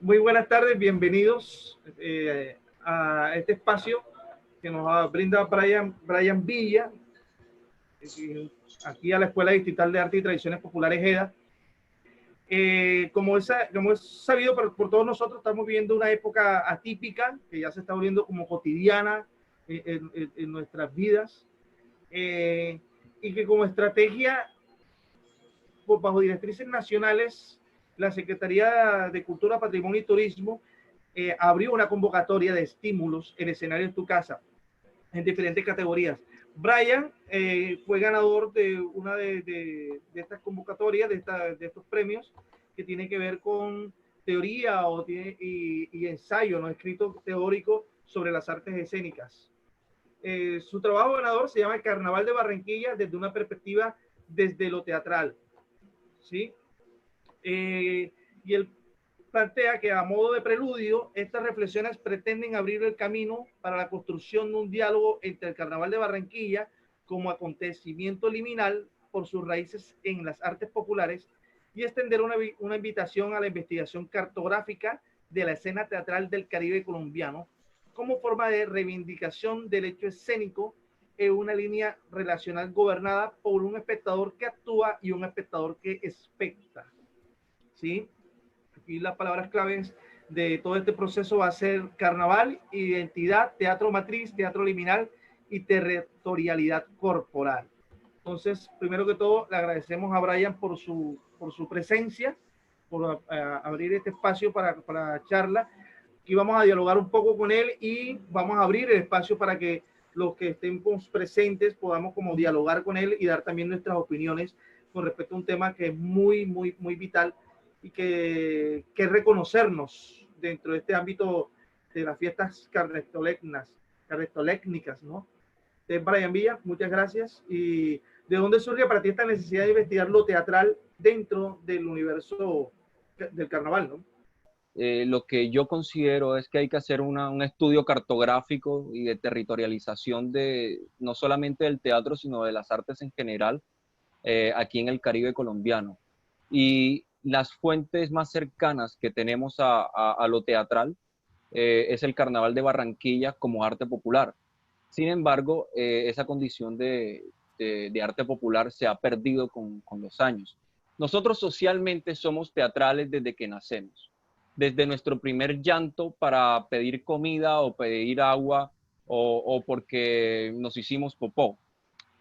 Muy buenas tardes, bienvenidos a este espacio que nos brinda Brian Villa, aquí a la Escuela Distrital de Arte y Tradiciones Populares EDA. Como es sabido por todos nosotros, estamos viviendo una época atípica que ya se está volviendo como cotidiana en nuestras vidas, y que como estrategia, bajo directrices nacionales, la Secretaría de Cultura, Patrimonio y Turismo abrió una convocatoria de estímulos en escenarios Tu Casa en diferentes categorías. Brian fue ganador de una de estas convocatorias, de estos premios, que tiene que ver con teoría y ensayo, ¿no? Escrito teórico sobre las artes escénicas. Su trabajo ganador se llama El Carnaval de Barranquilla desde una perspectiva desde lo teatral, ¿sí? Y él plantea que a modo de preludio, estas reflexiones pretenden abrir el camino para la construcción de un diálogo entre el Carnaval de Barranquilla como acontecimiento liminal por sus raíces en las artes populares y extender una invitación a la investigación cartográfica de la escena teatral del Caribe colombiano como forma de reivindicación del hecho escénico en una línea relacional gobernada por un espectador que actúa y un espectador que expecta. ¿Sí? Aquí las palabras claves de todo este proceso va a ser carnaval, identidad, teatro matriz, teatro liminal y territorialidad corporal. Entonces, primero que todo, le agradecemos a Brian por su presencia, por abrir este espacio para charla. Aquí vamos a dialogar un poco con él y vamos a abrir el espacio para que los que estemos presentes podamos como dialogar con él y dar también nuestras opiniones con respecto a un tema que es muy vital y que reconocernos dentro de este ámbito de las fiestas carnestolécnicas, ¿no? Brian Villa, muchas gracias. ¿Y de dónde surge para ti esta necesidad de investigar lo teatral dentro del universo del carnaval, ¿no? Lo que yo considero es que hay que hacer un estudio cartográfico y de territorialización de no solamente del teatro, sino de las artes en general, aquí en el Caribe colombiano. Y las fuentes más cercanas que tenemos a lo teatral es el Carnaval de Barranquilla como arte popular. Sin embargo, esa condición de arte popular se ha perdido con los años. Nosotros socialmente somos teatrales desde que nacemos. Desde nuestro primer llanto para pedir comida o pedir agua o porque nos hicimos popó.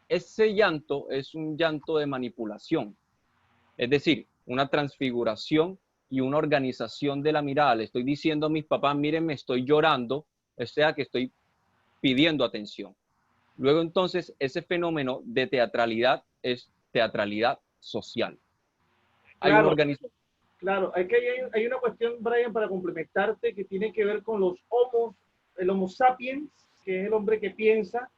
Ese llanto es un llanto de manipulación, es decir, una transfiguración y una organización de la mirada. Le estoy diciendo a mis papás, miren, me estoy llorando, o sea que estoy pidiendo atención. Luego entonces ese fenómeno de teatralidad es teatralidad social. Hay una Claro, organización. claro, hay una cuestión, Brian, para complementarte, que tiene que ver con el Homo sapiens, que es el hombre que piensa,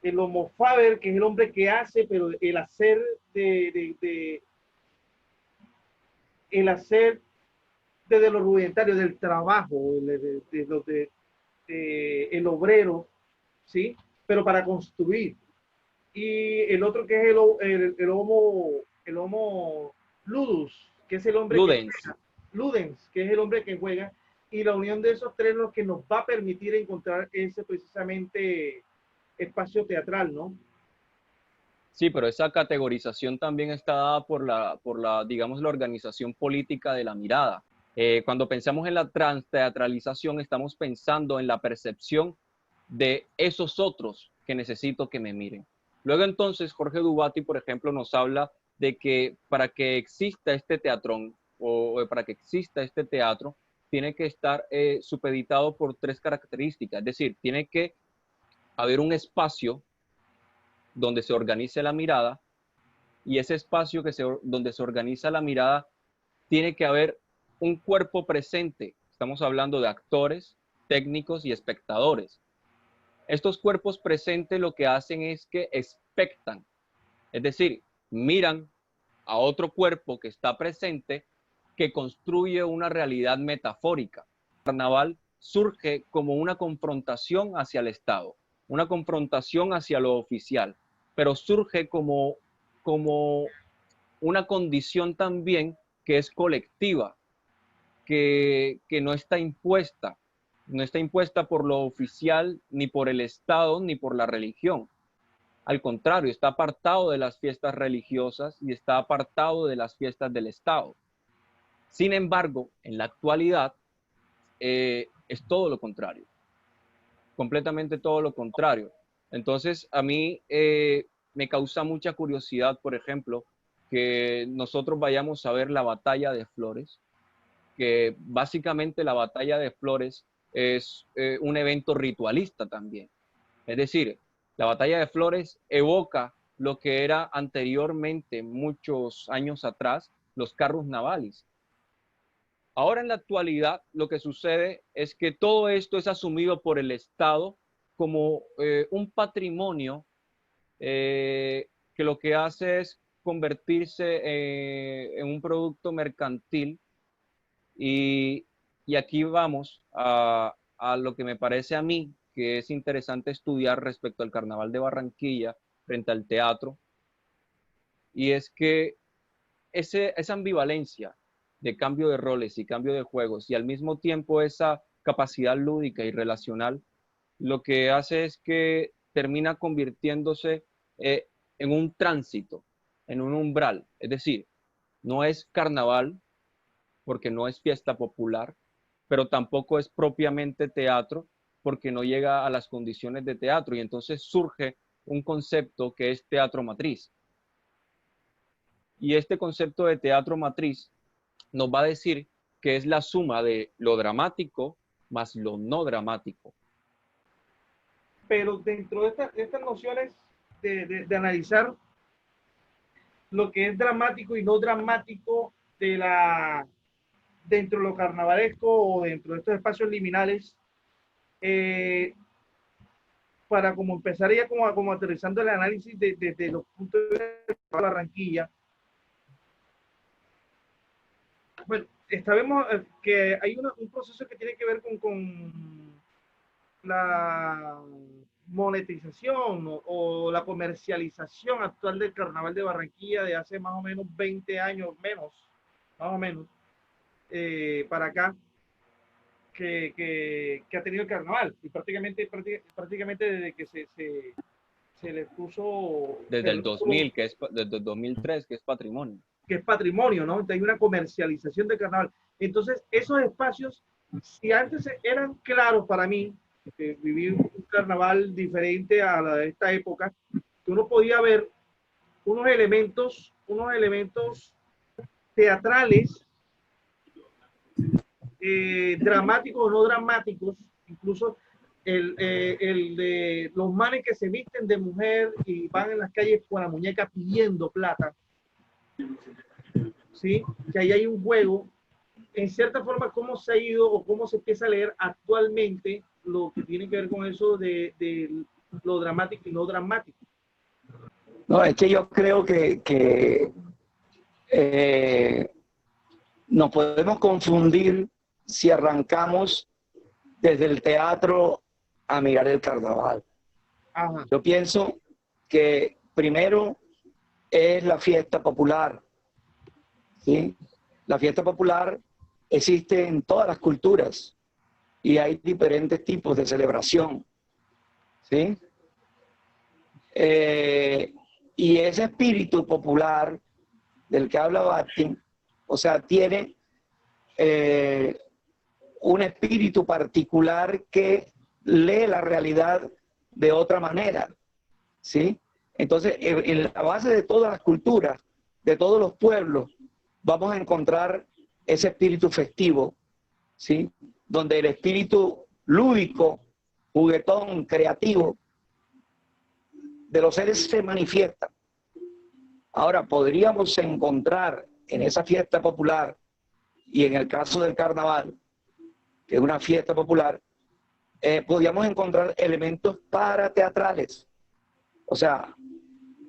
el Homo faber, que es el hombre que hace, pero el hacer desde lo rudimentario, del trabajo, el obrero, ¿sí? Pero para construir. Y el otro que es el homo ludus, que es el hombre que Ludens. juega, ludens, que es el hombre que juega, y la unión de esos tres es lo que nos va a permitir encontrar ese precisamente espacio teatral, ¿no? Sí, pero esa categorización también está dada digamos, la organización política de la mirada. Cuando pensamos en la transteatralización, estamos pensando en la percepción de esos otros que necesito que me miren. Luego entonces, Jorge Dubati, por ejemplo, nos habla de que para que exista este teatrón o para que exista este teatro, tiene que estar supeditado por tres características, es decir, tiene que haber un espacio donde se organice la mirada, y ese espacio donde se organiza la mirada tiene que haber un cuerpo presente. Estamos hablando de actores, técnicos y espectadores. Estos cuerpos presentes lo que hacen es que expectan, es decir, miran a otro cuerpo que está presente, que construye una realidad metafórica. El carnaval surge como una confrontación hacia el Estado, una confrontación hacia lo oficial, pero surge como una condición también que es colectiva, que no está impuesta. No está impuesta por lo oficial, ni por el Estado, ni por la religión. Al contrario, está apartado de las fiestas religiosas y está apartado de las fiestas del Estado. Sin embargo, en la actualidad es todo lo contrario, completamente todo lo contrario. Entonces, a mí me causa mucha curiosidad, por ejemplo, que nosotros vayamos a ver la batalla de Flores, que básicamente la batalla de Flores es un evento ritualista también. Es decir, la batalla de Flores evoca lo que era anteriormente, muchos años atrás, los carros navales. Ahora en la actualidad lo que sucede es que todo esto es asumido por el Estado como un patrimonio que lo que hace es convertirse en un producto mercantil y aquí vamos a lo que me parece a mí que es interesante estudiar respecto al Carnaval de Barranquilla frente al teatro, y es que esa ambivalencia de cambio de roles y cambio de juegos y al mismo tiempo esa capacidad lúdica y relacional, lo que hace es que termina convirtiéndose en un tránsito, en un umbral. Es decir, no es carnaval porque no es fiesta popular, pero tampoco es propiamente teatro porque no llega a las condiciones de teatro, y entonces surge un concepto que es teatro matriz. Y este concepto de teatro matriz nos va a decir que es la suma de lo dramático más lo no dramático. Pero dentro de estas nociones de analizar lo que es dramático y no dramático dentro de lo carnavalesco o dentro de estos espacios liminales, para como empezar ya como aterrizando el análisis desde los puntos de vista de Barranquilla. Bueno, sabemos que hay un proceso que tiene que ver con la monetización o la comercialización actual del Carnaval de Barranquilla de hace más o menos 20 años, más o menos, para acá, que ha tenido el Carnaval. Y prácticamente desde que se le puso... Desde el 2000, desde el 2003, que es patrimonio. Que es patrimonio, ¿no? Entonces hay una comercialización del carnaval. Entonces, esos espacios, si antes eran claros para mí, viví un carnaval diferente a la de esta época, que uno podía ver unos elementos teatrales, dramáticos o no dramáticos, incluso el de los manes que se visten de mujer y van en las calles con la muñeca pidiendo plata. ¿Sí? Que ahí hay un juego, en cierta forma, cómo se ha ido o cómo se empieza a leer actualmente lo que tiene que ver con eso de lo dramático y no dramático. No, es que yo creo que nos podemos confundir si arrancamos desde el teatro a mirar el carnaval. Ajá. Yo pienso que primero es la fiesta popular. ¿Sí? La fiesta popular existe en todas las culturas y hay diferentes tipos de celebración. ¿Sí? Y ese espíritu popular del que habla Bakhtin, o sea, tiene un espíritu particular que lee la realidad de otra manera. ¿Sí? Entonces, en la base de todas las culturas, de todos los pueblos, vamos a encontrar ese espíritu festivo, ¿sí? Donde el espíritu lúdico, juguetón, creativo de los seres se manifiesta. Ahora, podríamos encontrar en esa fiesta popular y en el caso del carnaval, que es una fiesta popular, podríamos encontrar elementos parateatrales. O sea,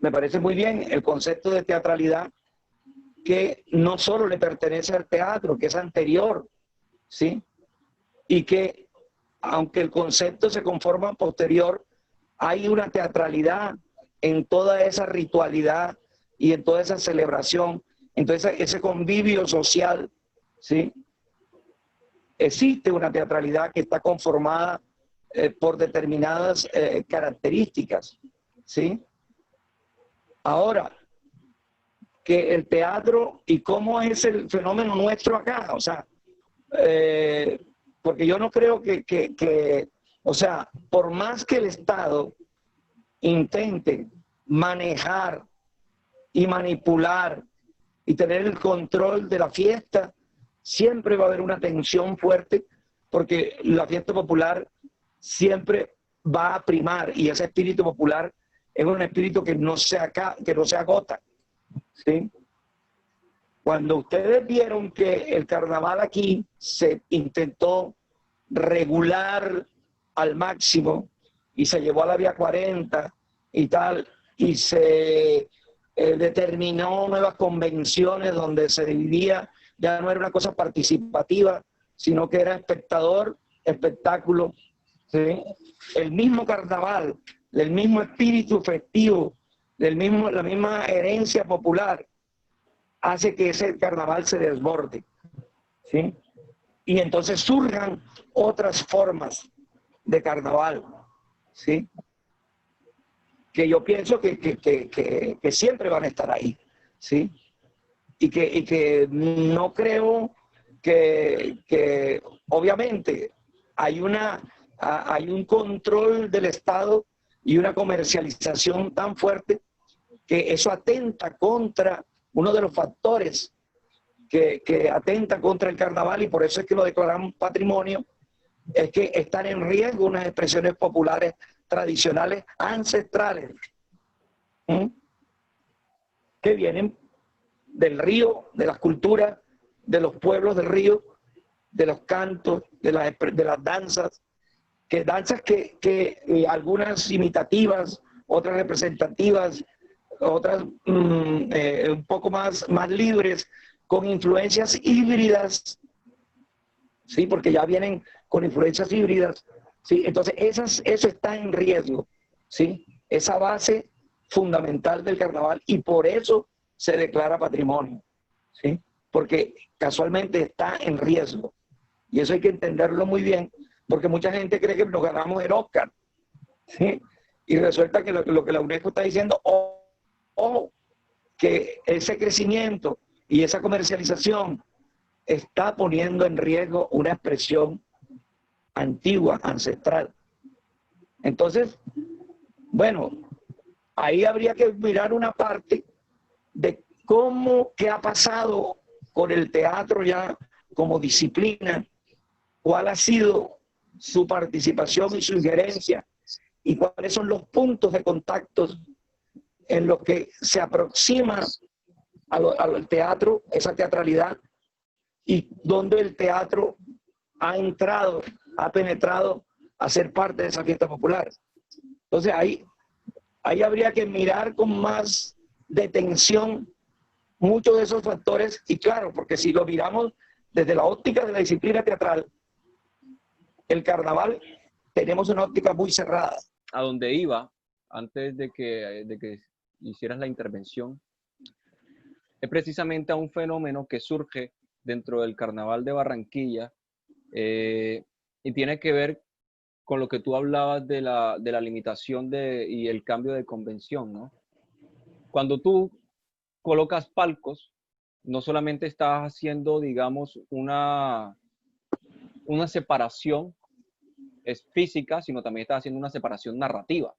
me parece muy bien el concepto de teatralidad, que no solo le pertenece al teatro, que es anterior, ¿sí? Y que, aunque el concepto se conforma posterior, hay una teatralidad en toda esa ritualidad y en toda esa celebración, entonces ese convivio social, ¿sí? existe una teatralidad que está conformada por determinadas características, ¿sí? Ahora, que el teatro y cómo es el fenómeno nuestro acá, o sea, porque yo no creo o sea, por más que el Estado intente manejar y manipular y tener el control de la fiesta, siempre va a haber una tensión fuerte porque la fiesta popular siempre va a primar y ese espíritu popular es un espíritu que no se agota, ¿sí? Cuando ustedes vieron que el carnaval aquí se intentó regular al máximo y se llevó a la vía 40 y tal, y se determinó nuevas convenciones donde se dividía, ya no era una cosa participativa, sino que era espectador, espectáculo, ¿sí? El mismo carnaval, el mismo espíritu festivo, la misma herencia popular, hace que ese carnaval se desborde, ¿sí? Y entonces surjan otras formas de carnaval, ¿sí? Que yo pienso que siempre van a estar ahí, ¿sí? Y que no creo que obviamente hay un control del Estado y una comercialización tan fuerte que eso atenta contra uno de los factores que atenta contra el carnaval, y por eso es que lo declaramos patrimonio, es que están en riesgo unas expresiones populares tradicionales ancestrales, ¿sí? Que vienen del río, de las culturas, de los pueblos del río, de los cantos, de las danzas, que algunas imitativas, otras representativas, otras un poco más libres, con influencias híbridas, ¿sí? Porque ya vienen con influencias híbridas, ¿sí? Entonces eso está en riesgo, ¿sí? Esa base fundamental del carnaval, y por eso se declara patrimonio, ¿sí? Porque casualmente está en riesgo. Y eso hay que entenderlo muy bien, porque mucha gente cree que nos ganamos el Oscar, ¿sí? Y resulta que lo que la UNESCO está diciendo, que ese crecimiento y esa comercialización está poniendo en riesgo una expresión antigua, ancestral. Entonces, bueno, ahí habría que mirar una parte de qué ha pasado con el teatro ya como disciplina, cuál ha sido su participación y su injerencia, y cuáles son los puntos de contacto en los que se aproxima al teatro, esa teatralidad, y donde el teatro ha entrado, ha penetrado a ser parte de esa fiesta popular. Entonces ahí habría que mirar con más detención muchos de esos factores, y claro, porque si lo miramos desde la óptica de la disciplina teatral, el carnaval tenemos una óptica muy cerrada. A donde iba, antes de que hicieras la intervención, es precisamente a un fenómeno que surge dentro del Carnaval de Barranquilla, y tiene que ver con lo que tú hablabas de la limitación y el cambio de convención, ¿no? Cuando tú colocas palcos, no solamente estás haciendo, digamos, una separación es física, sino también estás haciendo una separación narrativa.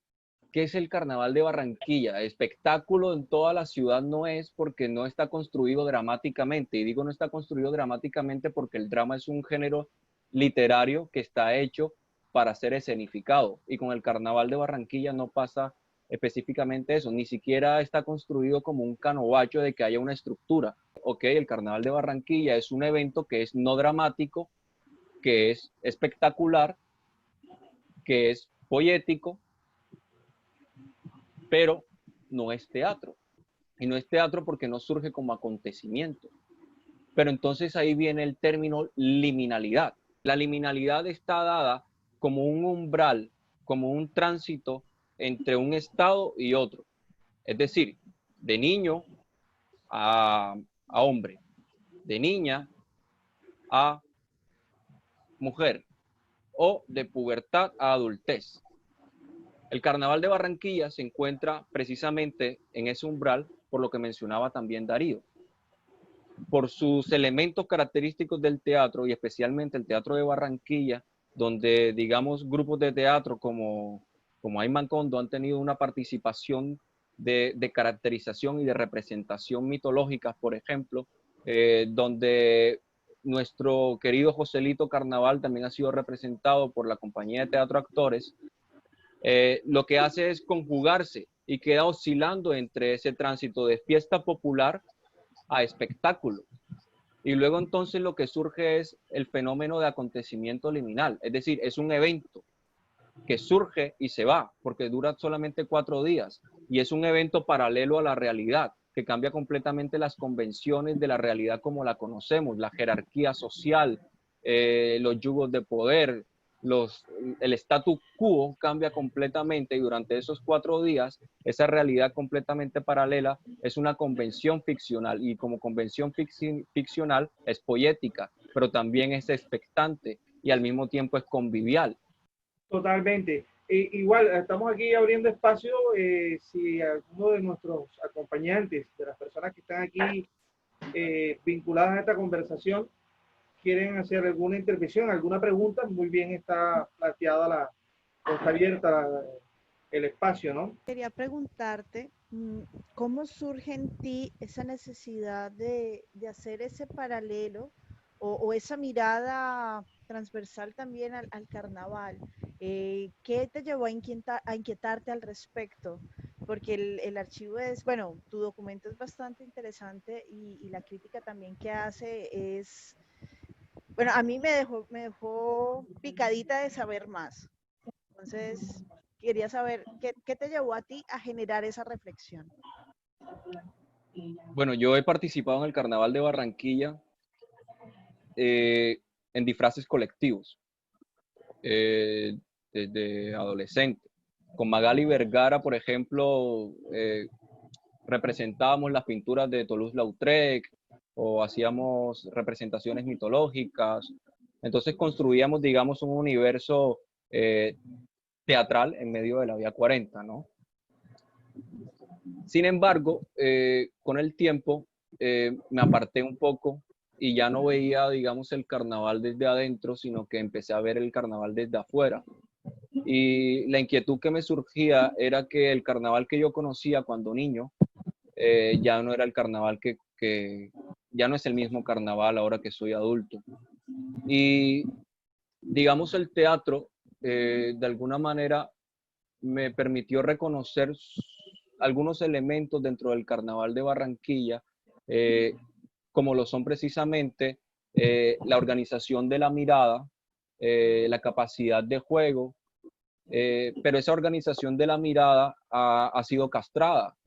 ¿Qué es el Carnaval de Barranquilla? Espectáculo en toda la ciudad no es, porque no está construido dramáticamente. Y digo no está construido dramáticamente porque el drama es un género literario que está hecho para ser escenificado. Y con el Carnaval de Barranquilla no pasa específicamente eso. Ni siquiera está construido como un canovacho de que haya una estructura. Ok, el Carnaval de Barranquilla es un evento que es no dramático, que es espectacular, que es poético, pero no es teatro. Y no es teatro porque no surge como acontecimiento. Pero entonces ahí viene el término liminalidad. La liminalidad está dada como un umbral, como un tránsito entre un estado y otro. Es decir, de niño a hombre, de niña a mujer o de pubertad a adultez. El Carnaval de Barranquilla se encuentra precisamente en ese umbral, por lo que mencionaba también Darío, por sus elementos característicos del teatro y especialmente el teatro de Barranquilla, donde, digamos, grupos de teatro como Ayman Kondo han tenido una participación de caracterización y de representación mitológica, por ejemplo, donde nuestro querido Joselito Carnaval también ha sido representado por la compañía de teatro actores, lo que hace es conjugarse y queda oscilando entre ese tránsito de fiesta popular a espectáculo. Y luego entonces lo que surge es el fenómeno de acontecimiento liminal, es decir, es un evento que surge y se va, porque dura solamente 4 días, y es un evento paralelo a la realidad, que cambia completamente las convenciones de la realidad como la conocemos, la jerarquía social, los yugos de poder, el status quo cambia completamente, y durante esos 4 días, esa realidad completamente paralela es una convención ficcional, y como convención ficcional es poética, pero también es expectante y al mismo tiempo es convivial. Totalmente. Igual, estamos aquí abriendo espacio. Si alguno de nuestros acompañantes, de las personas que están aquí vinculadas a esta conversación, quieren hacer alguna intervención, alguna pregunta, muy bien está planteada está abierta el espacio, ¿no? Quería preguntarte, ¿cómo surge en ti esa necesidad de hacer ese paralelo o esa mirada transversal también al carnaval? ¿Qué te llevó a inquietarte al respecto? Porque el archivo es, bueno, tu documento es bastante interesante y la crítica también que hace es, bueno, a mí me dejó picadita de saber más. Entonces, quería saber qué te llevó a ti a generar esa reflexión. Bueno, yo he participado en el Carnaval de Barranquilla en disfraces colectivos, desde adolescente. Con Magali Vergara, por ejemplo, representábamos las pinturas de Toulouse-Lautrec o hacíamos representaciones mitológicas. Entonces construíamos, digamos, un universo teatral en medio de la Vía 40, ¿no? Sin embargo, con el tiempo me aparté un poco y ya no veía, digamos, el carnaval desde adentro, sino que empecé a ver el carnaval desde afuera. Y la inquietud que me surgía era que el carnaval que yo conocía cuando niño ya no era el carnaval ya no es el mismo carnaval ahora que soy adulto. Y, digamos, el teatro, de alguna manera, me permitió reconocer algunos elementos dentro del Carnaval de Barranquilla, como lo son precisamente la organización de la mirada, la capacidad de juego, pero esa organización de la mirada ha sido castrada.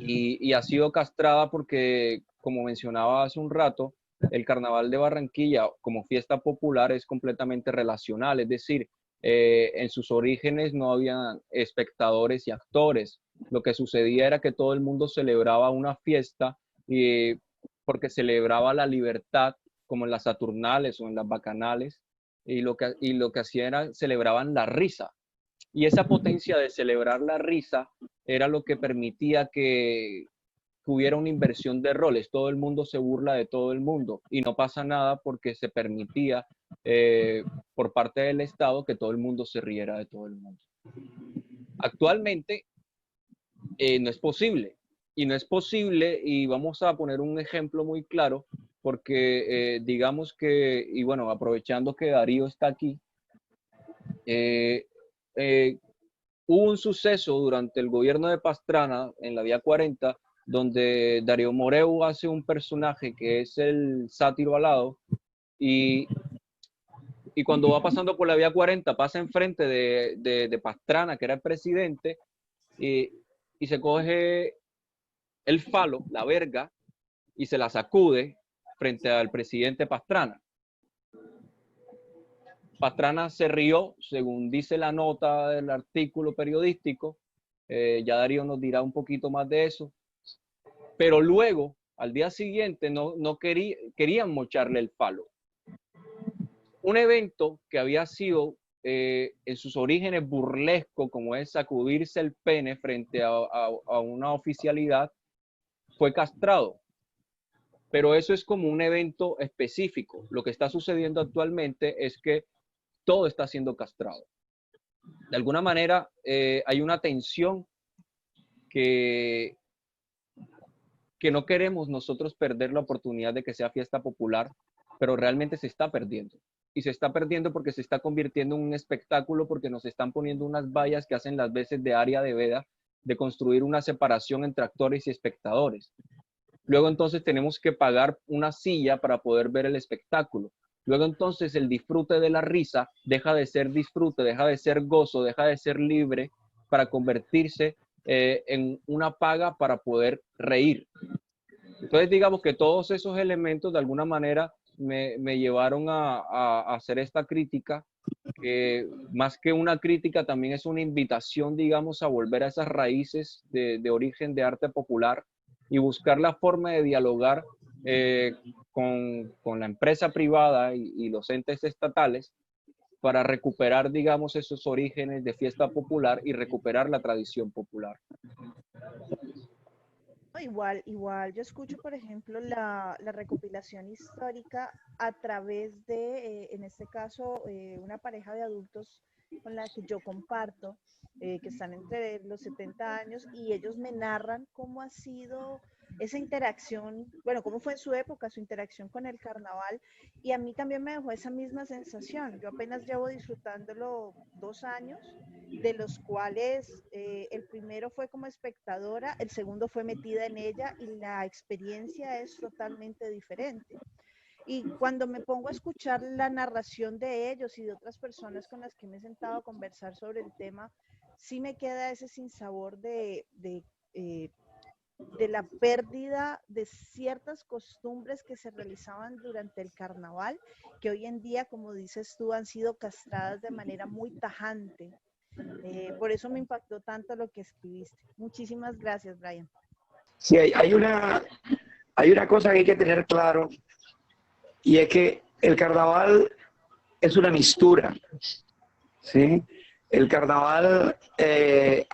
Y ha sido castrada porque, como mencionaba hace un rato, el Carnaval de Barranquilla como fiesta popular es completamente relacional, es decir, en sus orígenes no había espectadores y actores. Lo que sucedía era que todo el mundo celebraba una fiesta porque celebraba la libertad, como en las Saturnales o en las Bacanales, y lo que hacían era celebraban la risa. Y esa potencia de celebrar la risa era lo que permitía que hubiera una inversión de roles. Todo el mundo se burla de todo el mundo y no pasa nada porque se permitía por parte del Estado que todo el mundo se riera de todo el mundo. Actualmente no es posible. Y no es posible, y vamos a poner un ejemplo muy claro, porque digamos que, y bueno, aprovechando que Darío está aquí, hubo un suceso durante el gobierno de Pastrana en la Vía 40, donde Darío Moreu hace un personaje que es el sátiro alado, y cuando va pasando por la Vía 40 pasa enfrente de Pastrana, que era el presidente, y se coge el falo, la verga, y se la sacude frente al presidente Pastrana. Pastrana se rió, según dice la nota del artículo periodístico. Ya Darío nos dirá un poquito más de eso. Pero luego, al día siguiente, no querían mocharle el falo. un evento que había sido en sus orígenes burlesco, como es sacudirse el pene frente a una oficialidad, fue castrado. Pero eso es como un evento específico. Lo que está sucediendo actualmente es que todo está siendo castrado. De alguna manera hay una tensión que no queremos nosotros perder la oportunidad de que sea fiesta popular, pero realmente se está perdiendo. Y se está perdiendo porque se está convirtiendo en un espectáculo, porque nos están poniendo unas vallas que hacen las veces de área de veda, de construir una separación entre actores y espectadores. Luego entonces tenemos que pagar una silla para poder ver el espectáculo. Luego entonces el disfrute de la risa deja de ser disfrute, deja de ser gozo, deja de ser libre para convertirse en una paga para poder reír. Entonces digamos que todos esos elementos de alguna manera me llevaron a hacer esta crítica, que más que una crítica también es una invitación, digamos, a volver a esas raíces de origen de arte popular y buscar la forma de dialogar con la empresa privada y los entes estatales para recuperar, digamos, esos orígenes de fiesta popular y recuperar la tradición popular. Igual, igual. Yo escucho, por ejemplo, la recopilación histórica a través de, en este caso, una pareja de adultos con la que yo comparto, que están entre los 70 años, y ellos me narran cómo ha sido esa interacción, bueno, cómo fue en su época su interacción con el carnaval, y a mí también me dejó esa misma sensación. Yo apenas llevo disfrutándolo 2 años, de los cuales el primero fue como espectadora, el segundo fue metida en ella y la experiencia es totalmente diferente. Y cuando me pongo a escuchar la narración de ellos y de otras personas con las que me he sentado a conversar sobre el tema, sí me queda ese sinsabor de la pérdida de ciertas costumbres que se realizaban durante el carnaval, que hoy en día, como dices tú, han sido castradas de manera muy tajante. Por eso me impactó tanto lo que escribiste. Muchísimas gracias, Brian. Sí, hay una cosa que hay que tener claro, y es que el carnaval es una mistura, ¿sí? El carnaval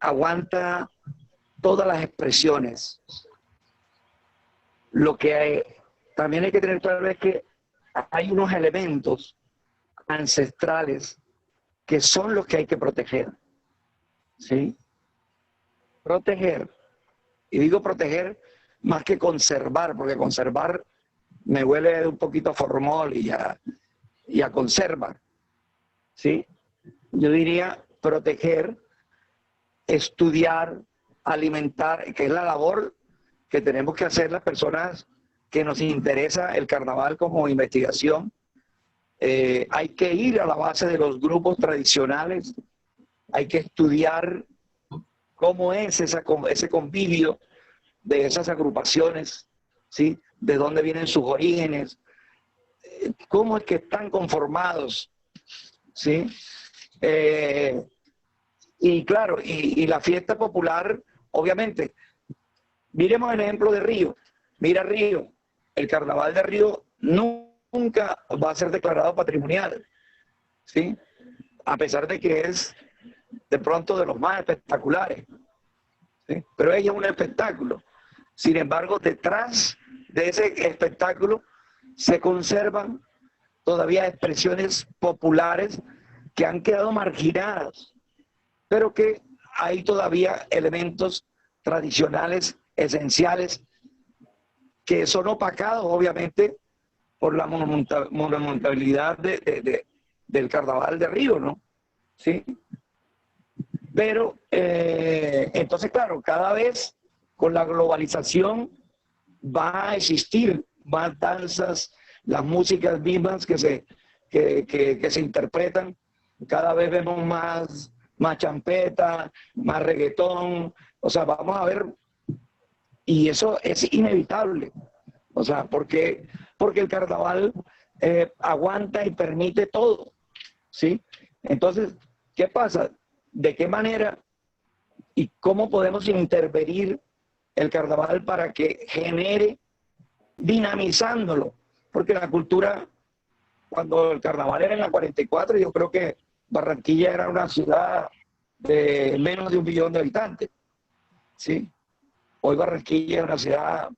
aguanta todas las expresiones. Lo que también hay que tener claro es que hay unos elementos ancestrales que son los que hay que proteger, ¿sí? Proteger, y digo proteger más que conservar, porque conservar me huele un poquito a formol y a conserva, ¿sí? Yo diría proteger, estudiar, alimentar, que es la labor que tenemos que hacer las personas que nos interesa el carnaval como investigación. Hay que ir a la base de los grupos tradicionales, hay que estudiar cómo es ese convivio de esas agrupaciones, ¿sí? De dónde vienen sus orígenes, cómo es que están conformados, ¿sí? Y claro, y la fiesta popular, obviamente, miremos el ejemplo de Río. Mira Río, el carnaval de Río nunca va a ser declarado patrimonial, ¿sí? A pesar de que es de pronto de los más espectaculares, ¿sí? Pero ella es un espectáculo. Sin embargo, detrás de ese espectáculo se conservan todavía expresiones populares que han quedado marginadas, pero que hay todavía elementos tradicionales esenciales que son opacados, obviamente, por la monumentalidad del carnaval de Río, ¿no? ¿Sí? Pero, entonces, claro, cada vez con la globalización va a existir más danzas, las músicas mismas que se interpretan, cada vez vemos más champeta, más reggaetón, o sea, vamos a ver, y eso es inevitable, o sea, porque el carnaval aguanta y permite todo, ¿sí? Entonces, ¿qué pasa? ¿De qué manera y cómo podemos intervenir el carnaval para que genere, dinamizándolo? Porque la cultura cuando el carnaval era en la 44, yo creo que Barranquilla era una ciudad de menos de 1 millón de habitantes, ¿sí? Hoy Barranquilla es una ciudad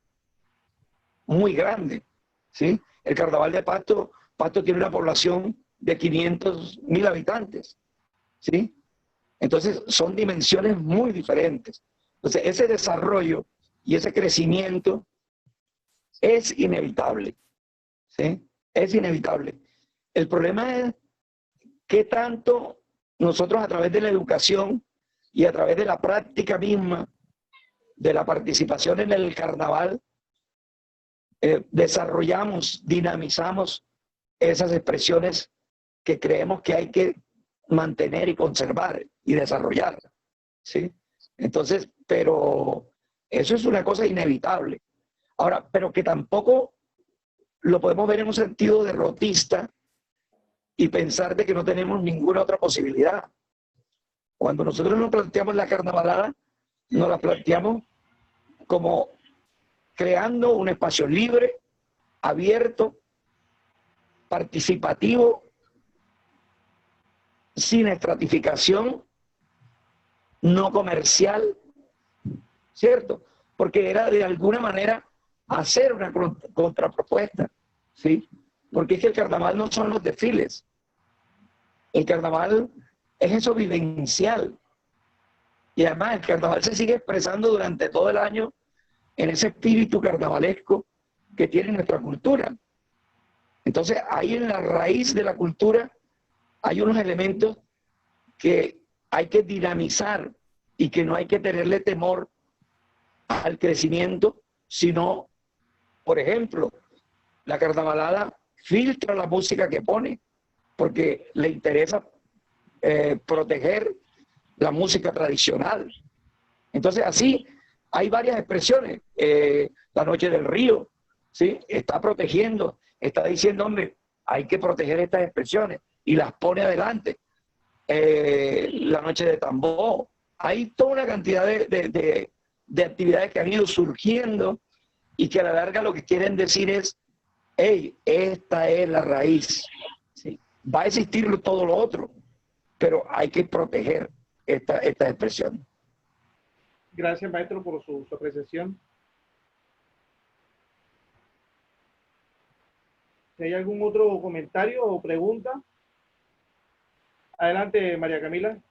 muy grande, ¿sí? El carnaval de Pasto tiene una población de 500.000 habitantes, ¿sí? Entonces son dimensiones muy diferentes. Entonces ese desarrollo y ese crecimiento es inevitable, ¿sí? Es inevitable. El problema es qué tanto nosotros a través de la educación y a través de la práctica misma de la participación en el carnaval desarrollamos, dinamizamos esas expresiones que creemos que hay que mantener y conservar y desarrollar, ¿sí? Entonces, pero eso es una cosa inevitable. Ahora, pero que tampoco lo podemos ver en un sentido derrotista y pensar de que no tenemos ninguna otra posibilidad. Cuando nosotros nos planteamos la carnavalada, nos la planteamos como creando un espacio libre, abierto, participativo, sin estratificación, no comercial, ¿cierto? Porque era de alguna manera hacer una contrapropuesta, ¿sí? Porque es que el carnaval no son los desfiles. El carnaval es eso vivencial. Y además el carnaval se sigue expresando durante todo el año en ese espíritu carnavalesco que tiene nuestra cultura. Entonces, ahí en la raíz de la cultura hay unos elementos que hay que dinamizar y que no hay que tenerle temor al crecimiento, sino, por ejemplo, la carnavalada filtra la música que pone porque le interesa proteger la música tradicional. Entonces, así hay varias expresiones. La Noche del Río, ¿sí? Está protegiendo, está diciendo, hombre, hay que proteger estas expresiones y las pone adelante. La Noche de Tambor. Hay toda una cantidad de actividades que han ido surgiendo y que a la larga lo que quieren decir es, hey, esta es la raíz. ¿Sí? Va a existir todo lo otro, pero hay que proteger esta expresión. Gracias, maestro, por su apreciación. Si hay algún otro comentario o pregunta. Adelante, María Camila.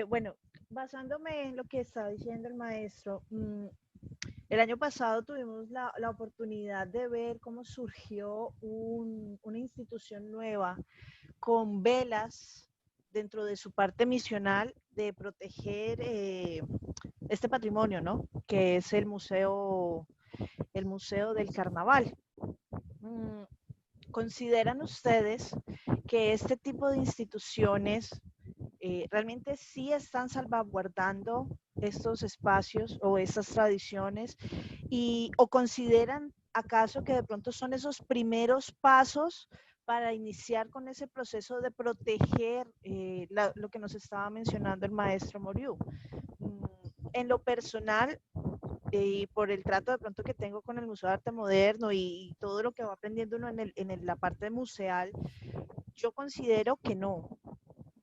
Bueno, basándome en lo que está diciendo el maestro, el año pasado tuvimos la oportunidad de ver cómo surgió una institución nueva con velas dentro de su parte misional de proteger este patrimonio, ¿no? Que es el Museo del Carnaval. ¿Consideran ustedes que este tipo de instituciones realmente sí están salvaguardando estos espacios o estas tradiciones o consideran acaso que de pronto son esos primeros pasos para iniciar con ese proceso de proteger lo que nos estaba mencionando el maestro Moriú? En lo personal, y por el trato de pronto que tengo con el Museo de Arte Moderno y todo lo que va aprendiendo uno en la parte museal, yo considero que no,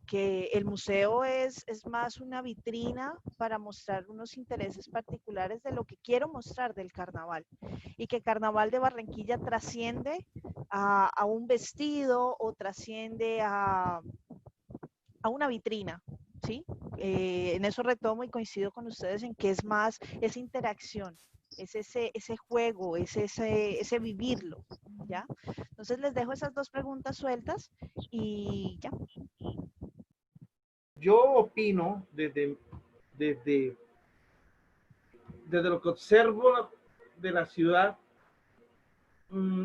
que el museo es más una vitrina para mostrar unos intereses particulares de lo que quiero mostrar del carnaval y que Carnaval de Barranquilla trasciende a un vestido o trasciende a una vitrina, ¿sí? En eso retomo y coincido con ustedes en que es más esa interacción, es ese juego, es ese vivirlo, ¿ya? Entonces les dejo esas dos preguntas sueltas y ya. Yo opino desde lo que observo de la ciudad,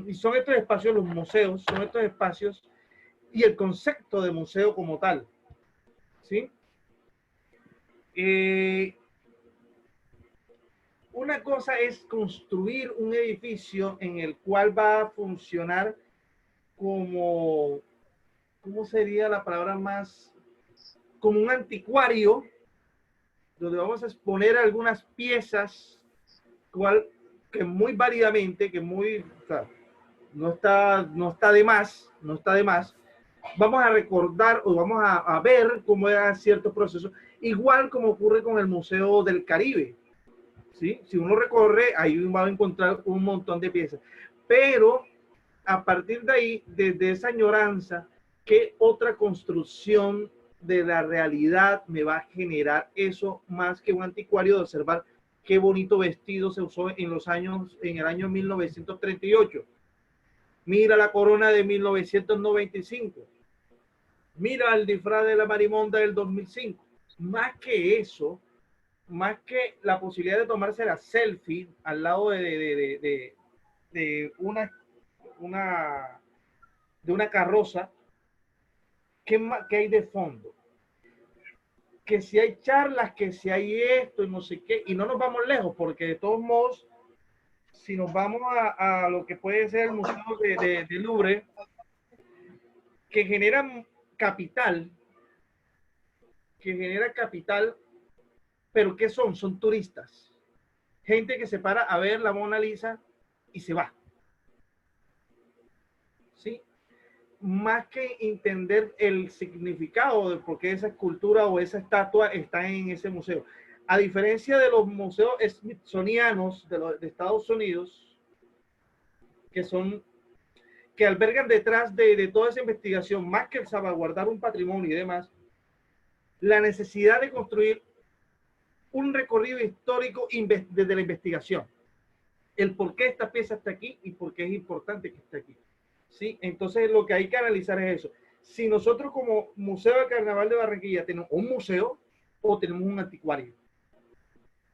y son estos espacios, los museos, son estos espacios y el concepto de museo como tal, ¿sí? Una cosa es construir un edificio en el cual va a funcionar como, ¿cómo sería la palabra más? Como un anticuario, donde vamos a exponer algunas piezas, que muy válidamente, que muy, o sea, no está de más, no está de más, vamos a recordar o vamos a ver cómo era ciertos procesos, igual como ocurre con el Museo del Caribe, ¿sí? Si uno recorre, ahí va a encontrar un montón de piezas, pero a partir de ahí, desde esa añoranza, ¿qué otra construcción de la realidad me va a generar eso más que un anticuario de observar qué bonito vestido se usó en el año 1938? Mira la corona de 1995. Mira el disfraz de la marimonda del 2005. Más que eso, más que la posibilidad de tomarse la selfie al lado de una carroza, ¿qué hay de fondo? Que si hay charlas, que si hay esto y no sé qué, y no nos vamos lejos, porque de todos modos, si nos vamos a lo que puede ser el Museo de Louvre, que genera capital, pero ¿qué son? Son turistas. Gente que se para a ver la Mona Lisa y se va. ¿Sí? Más que entender el significado de por qué esa escultura o esa estatua está en ese museo. A diferencia de los museos smithsonianos de Estados Unidos, que albergan detrás de toda esa investigación, más que el salvaguardar un patrimonio y demás, la necesidad de construir un recorrido histórico desde la investigación. El por qué esta pieza está aquí y por qué es importante que esté aquí. ¿Sí? Entonces lo que hay que analizar es eso. Si nosotros como Museo del Carnaval de Barranquilla tenemos un museo o tenemos un anticuario,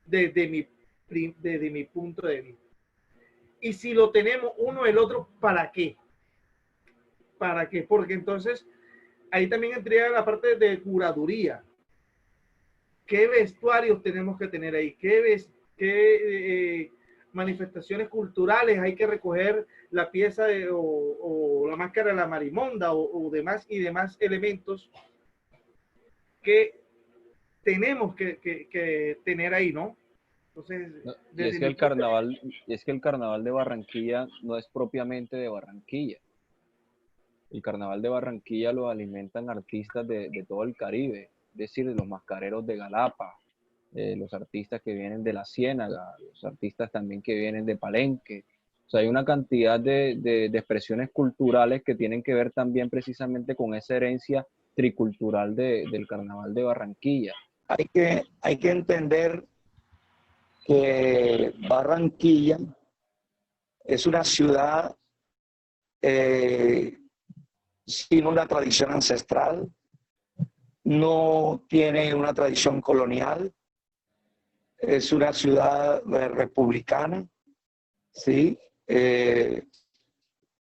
desde mi punto de vista. Y si lo tenemos uno el otro, ¿para qué? ¿Para qué? Porque entonces ahí también entraría la parte de curaduría. ¿Qué vestuarios tenemos que tener ahí? ¿Qué manifestaciones culturales hay que recoger la pieza o la máscara de la marimonda o demás y demás elementos que tenemos que tener ahí, ¿no? Entonces, y es que el carnaval de Barranquilla no es propiamente de Barranquilla. El carnaval de Barranquilla lo alimentan artistas de todo el Caribe, es decir, de los mascareros de Galapa, los artistas que vienen de la Ciénaga, los artistas también que vienen de Palenque. O sea, hay una cantidad de expresiones culturales que tienen que ver también precisamente con esa herencia tricultural del carnaval de Barranquilla. Hay que entender que Barranquilla es una ciudad sin una tradición ancestral, no tiene una tradición colonial, es una ciudad republicana, ¿sí?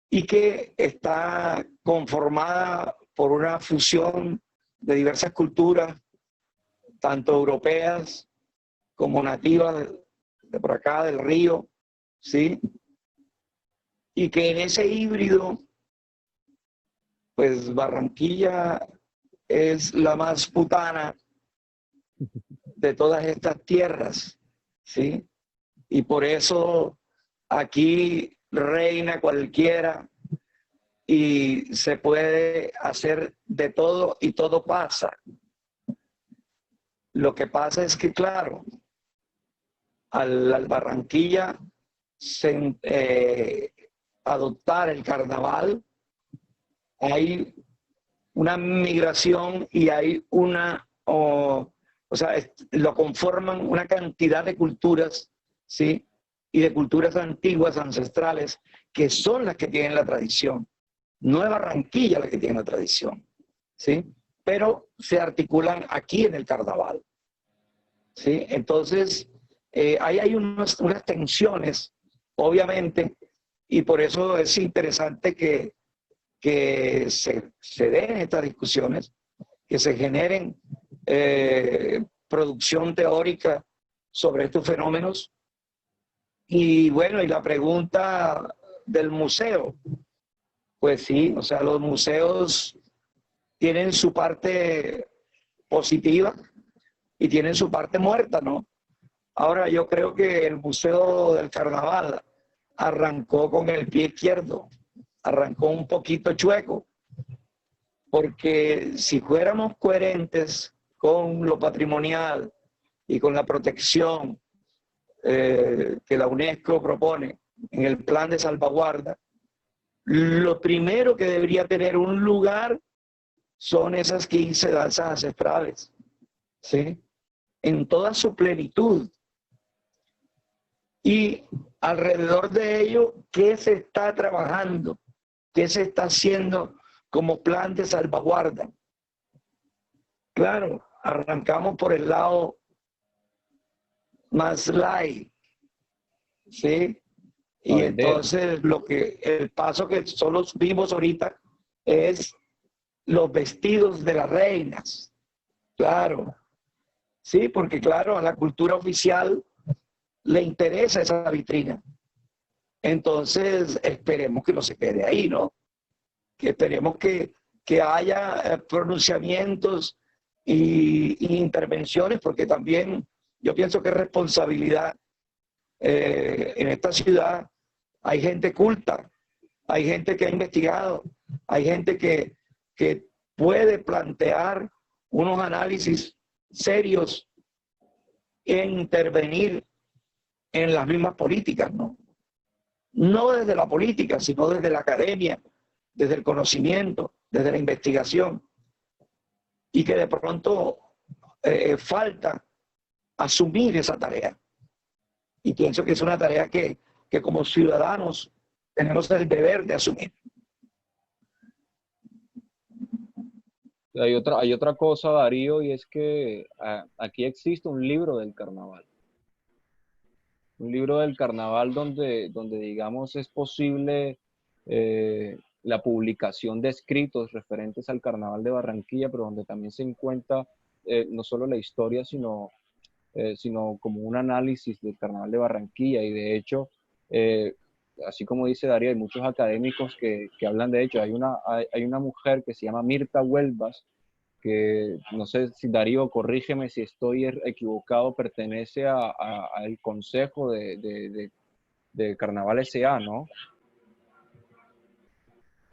Y que está conformada por una fusión de diversas culturas, tanto europeas como nativas de por acá, del río, ¿sí? Y que en ese híbrido, pues Barranquilla es la más putana de todas estas tierras, ¿sí? Y por eso aquí reina cualquiera y se puede hacer de todo y todo pasa. Lo que pasa es que, claro, al Barranquilla adoptar el carnaval, hay una migración y hay o sea, lo conforman una cantidad de culturas, ¿sí? Y de culturas antiguas, ancestrales, que son las que tienen la tradición. No es Barranquilla la que tiene la tradición, ¿sí? Pero se articulan aquí en el carnaval, ¿sí? Entonces, ahí hay unas tensiones, obviamente, y por eso es interesante que se den estas discusiones, que se generen producción teórica sobre estos fenómenos. Y bueno, y la pregunta del museo, pues sí, o sea, los museos tienen su parte positiva y tienen su parte muerta, ¿no? Ahora, yo creo que el Museo del Carnaval arrancó con el pie izquierdo, arrancó un poquito chueco, porque si fuéramos coherentes con lo patrimonial y con la protección que la UNESCO propone en el plan de salvaguarda, lo primero que debería tener un lugar son esas 15 danzas ancestrales, ¿sí? En toda su plenitud. Y alrededor de ello, ¿qué se está trabajando? ¿Qué se está haciendo como plan de salvaguarda? Claro, arrancamos por el lado más light, ¿sí? Y entonces el paso que solo vimos ahorita es los vestidos de las reinas. Claro, sí, porque claro, a la cultura oficial le interesa esa vitrina. Entonces, esperemos que no se quede ahí, ¿no? Que esperemos que haya pronunciamientos y intervenciones, porque también yo pienso que es responsabilidad en esta ciudad. Hay gente culta, hay gente que ha investigado, hay gente que puede plantear unos análisis serios e intervenir en las mismas políticas, ¿no? No desde la política, sino desde la academia, desde el conocimiento, desde la investigación, y que de pronto falta asumir esa tarea. Y pienso que es una tarea que como ciudadanos tenemos el deber de asumir. Hay otra cosa, Darío, y es que aquí existe un libro del carnaval. Un libro del carnaval donde digamos, es posible la publicación de escritos referentes al carnaval de Barranquilla, pero donde también se encuentra no solo la historia, sino como un análisis del carnaval de Barranquilla. Y de hecho, así como dice Darío, hay muchos académicos que hablan de hecho. Hay una mujer que se llama Mirta Huelvas, que no sé si Darío, corrígeme si estoy equivocado, pertenece al Consejo de Carnaval S.A., ¿no?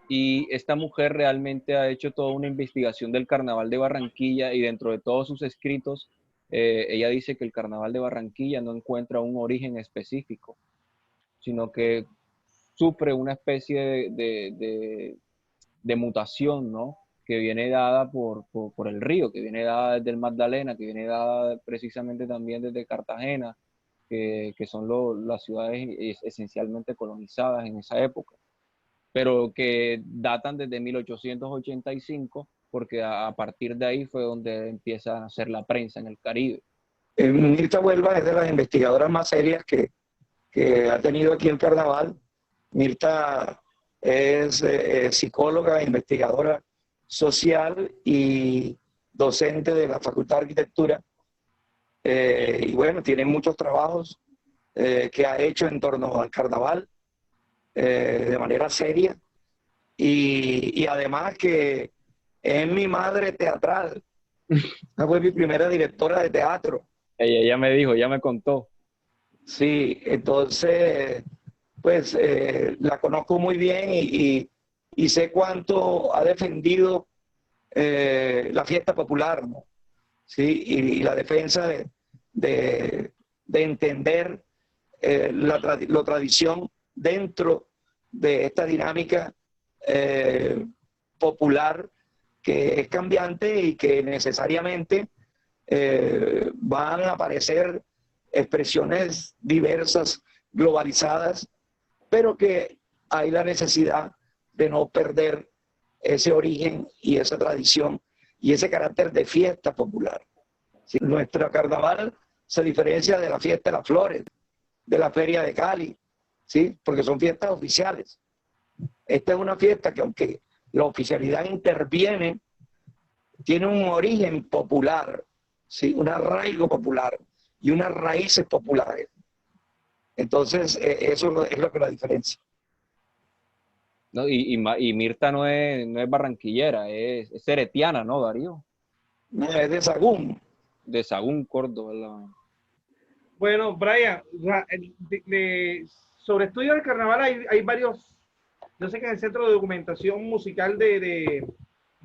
Y esta mujer realmente ha hecho toda una investigación del Carnaval de Barranquilla, y dentro de todos sus escritos, ella dice que el Carnaval de Barranquilla no encuentra un origen específico, sino que sufre una especie de mutación, ¿no? Que viene dada por el río, que viene dada desde el Magdalena, que viene dada precisamente también desde Cartagena, que son las ciudades esencialmente colonizadas en esa época, pero que datan desde 1885, porque a partir de ahí fue donde empieza a hacer la prensa en el Caribe. Mirta Huelva es de las investigadoras más serias que ha tenido aquí el carnaval. Mirta es psicóloga, investigadora social y docente de la Facultad de Arquitectura. Y bueno, tiene muchos trabajos que ha hecho en torno al carnaval de manera seria. Y además que es mi madre teatral. Fue mi primera directora de teatro. Ella me dijo, ya me contó. Sí, entonces, pues la conozco muy bien y sé cuánto ha defendido la fiesta popular, ¿no? Sí, y la defensa de entender la tradición dentro de esta dinámica popular que es cambiante y que necesariamente van a aparecer expresiones diversas, globalizadas, pero que hay la necesidad de no perder ese origen y esa tradición y ese carácter de fiesta popular. ¿Sí? Nuestro carnaval se diferencia de la fiesta de las flores, de la feria de Cali, ¿sí? Porque son fiestas oficiales. Esta es una fiesta que, aunque la oficialidad interviene, tiene un origen popular, ¿sí? Un arraigo popular y unas raíces populares. Entonces, eso es lo que la diferencia. No, y Mirta no es barranquillera, es heretiana, ¿no, Darío? No, es de Sagún. De Sagún, Córdoba. Bueno, Brian, sobre estudios del carnaval hay varios. Yo sé que en el Centro de Documentación Musical de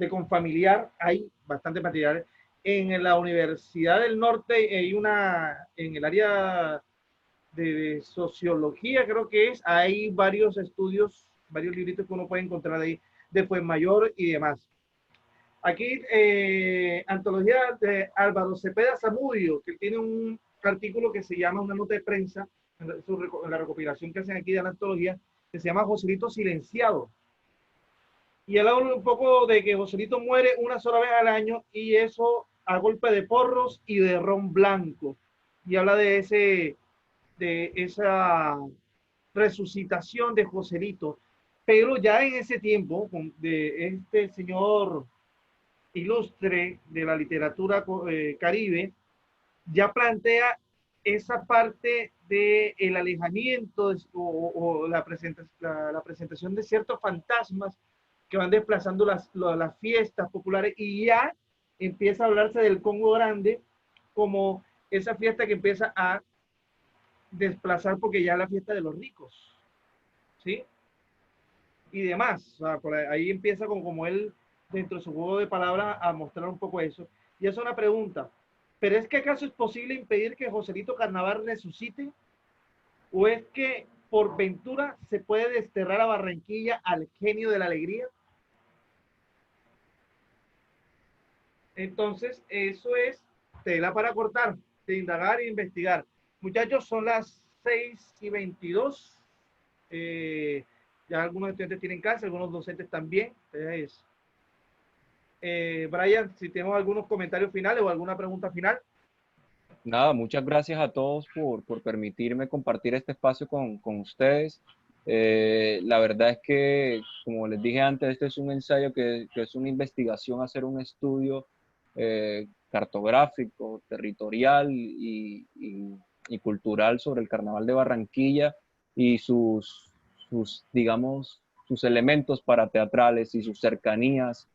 Confamiliar hay bastante material. En la Universidad del Norte hay una, en el área de sociología, creo que es, hay varios estudios, varios libritos que uno puede encontrar ahí, de Fuenmayor y demás. Aquí, antología de Álvaro Cepeda Zamudio, que tiene un artículo que se llama, una nota de prensa, en la recopilación que hacen aquí de la antología, que se llama Joselito Silenciado. Y él habla un poco de que Joselito muere una sola vez al año y eso a golpe de porros y de ron blanco. Y habla de esa resucitación de Joselito. Pero ya en ese tiempo, de este señor ilustre de la literatura caribe, ya plantea esa parte del alejamiento o la presentación de ciertos fantasmas que van desplazando las fiestas populares, y ya empieza a hablarse del Congo Grande como esa fiesta que empieza a desplazar, porque ya es la fiesta de los ricos, ¿sí? Y demás, o sea, por ahí empieza como él, dentro de su juego de palabras, a mostrar un poco eso. Y es una pregunta, ¿pero es que acaso es posible impedir que Joselito Carnaval resucite? ¿O es que por ventura se puede desterrar a Barranquilla al genio de la alegría? Entonces, eso es tela para cortar, de indagar e investigar. Muchachos, son las 6:22. Ya algunos estudiantes tienen clase, algunos docentes también. Entonces, Brian, si tenemos algunos comentarios finales o alguna pregunta final. Nada, muchas gracias a todos por permitirme compartir este espacio con ustedes. La verdad es que, como les dije antes, este es un ensayo que es una investigación, hacer un estudio cartográfico, territorial y cultural sobre el Carnaval de Barranquilla y digamos, sus elementos parateatrales y sus cercanías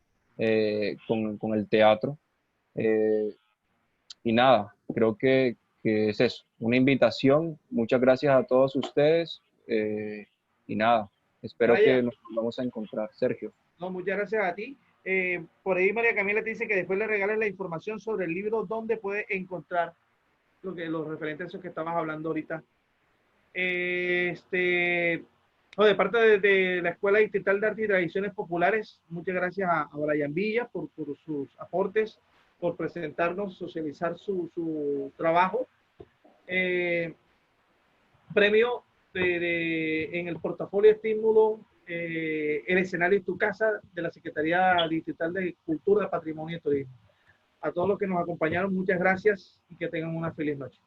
con el teatro. Y nada, creo que es eso, una invitación. Muchas gracias a todos ustedes y nada, espero que Brian, nos vamos a encontrar. Sergio. no, muchas gracias a ti. Por ahí María Camila te dice que después le regales la información sobre el libro donde puede encontrar los referentes a esos que estabas hablando ahorita. De parte de la Escuela Distrital de Arte y Tradiciones Populares, muchas gracias a Brian Villa por sus aportes, por presentarnos, socializar su trabajo. Premio en el portafolio estímulo El escenario en tu casa, de la Secretaría Distrital de Cultura, Patrimonio y Turismo. A todos los que nos acompañaron, muchas gracias y que tengan una feliz noche.